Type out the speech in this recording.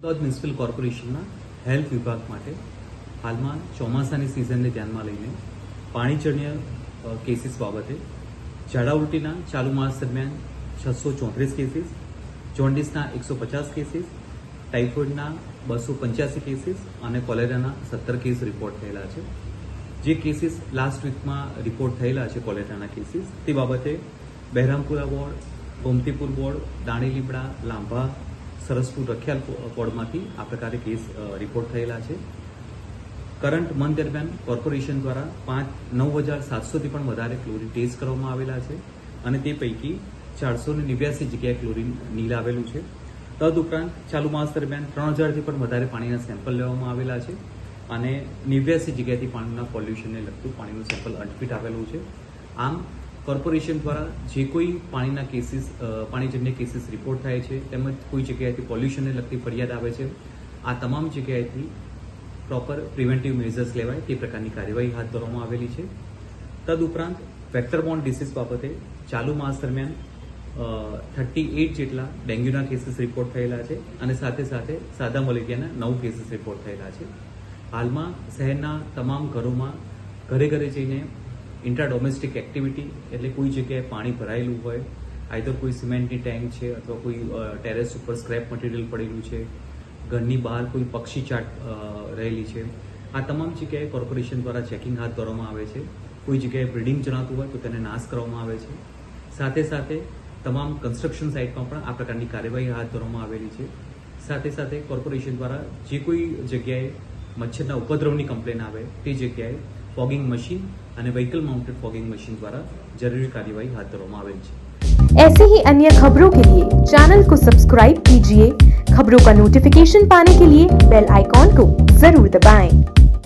Ahmedabad municipal કોર્પોરેશનના health વિભાગ માટે હાલમાં ચોમાસાની સિઝનને ધ્યાનમાં લઈને પાણીજન્ય કેસીસ બાબતે ઝાડા ઉલટીના ચાલુ માસ દરમિયાન 634 કેસીસ, જોન્ડિસના 150 કેસીસ, ટાઇફોઇડના 285 કેસીસ અને કોલેરાના 17 કેસ રિપોર્ટ થયેલા છે. જે કેસીસ લાસ્ટ વીકમાં રિપોર્ટ થયેલા છે કોલેરાના કેસીસ, તે બાબતે બહેરામપુરા વોર્ડ, ગોમતીપુર વોર્ડ, દાણીલીમડા, લાંભા, સરસપુર રખિયાલ વોર્ડમાંથી આ પ્રકારે કેસ રિપોર્ટ થયેલા છે. કરંટ મંથ દરમિયાન કોર્પોરેશન દ્વારા 9,700થી પણ વધારે ક્લોરીન ટેસ્ટ કરવામાં આવેલા છે અને તે પૈકી 489 જગ્યાએ ક્લોરીન નીલ આવેલું છે. તદુપરાંત ચાલુ માસ દરમિયાન 3,000થી પણ વધારે પાણીના સેમ્પલ લેવામાં આવેલા છે અને 89 જગ્યાએથી પાણીના પોલ્યુશનને લગતું પાણીનું સેમ્પલ અનફિટ આવેલું છે. આમ કોર્પોરેશન દ્વારા જે કોઈ પાણીના કેસીસ, પાણીજન્ય કેસીસ રિપોર્ટ થાય છે તેમજ કોઈ જગ્યાએથી પોલ્યુશનને લગતી ફરિયાદ આવે છે, આ તમામ જગ્યાએથી પ્રોપર પ્રિવેન્ટિવ મેઝર્સ લેવાય તે પ્રકારની કાર્યવાહી હાથ ધરવામાં આવેલી છે. તદુપરાંત વેક્ટરબોર્ન ડિસીઝ બાબતે ચાલુ માસ દરમિયાન 38 જેટલા ડેન્ગ્યુના કેસીસ રિપોર્ટ થયેલા છે અને સાથે સાથે સાદા મલેરિયાના 9 કેસીસ રિપોર્ટ થયેલા છે. હાલમાં શહેરના તમામ ઘરોમાં ઘરે ઘરે જઈને ઇન્ટ્રા ડોમેસ્ટિક એક્ટિવિટી, એટલે કોઈ જગ્યાએ પાણી ભરાયેલું હોય, આઈધર કોઈ સિમેન્ટની ટેન્ક છે અથવા કોઈ ટેરેસ ઉપર સ્ક્રેપ મટીરિયલ પડેલું છે, ઘરની બહાર કોઈ પક્ષી ચાટ રહેલી છે, આ તમામ જગ્યાએ કોર્પોરેશન દ્વારા ચેકિંગ હાથ ધરવામાં આવે છે. કોઈ જગ્યાએ બ્રીડિંગ જણાતું હોય તો તેને નાશ કરવામાં આવે છે. સાથે સાથે તમામ કન્સ્ટ્રક્શન સાઇટમાં પણ આ પ્રકારની કાર્યવાહી હાથ ધરવામાં આવેલી છે. સાથે સાથે કોર્પોરેશન દ્વારા જે કોઈ જગ્યાએ મચ્છરના ઉપદ્રવની કમ્પ્લેન આવે તે જગ્યાએ ફોગિંગ મशीन અને व्हीकल माउंटेड फॉगिंग मशीन द्वारा जरूरी कार्यवाही हाथ धरવામાં आवेल છે. ऐसे ही अन्य खबरों के लिए चैनल को सब्सक्राइब कीजिए. खबरों का नोटिफिकेशन पाने के लिए बेल आइकॉन को जरूर दबाएं.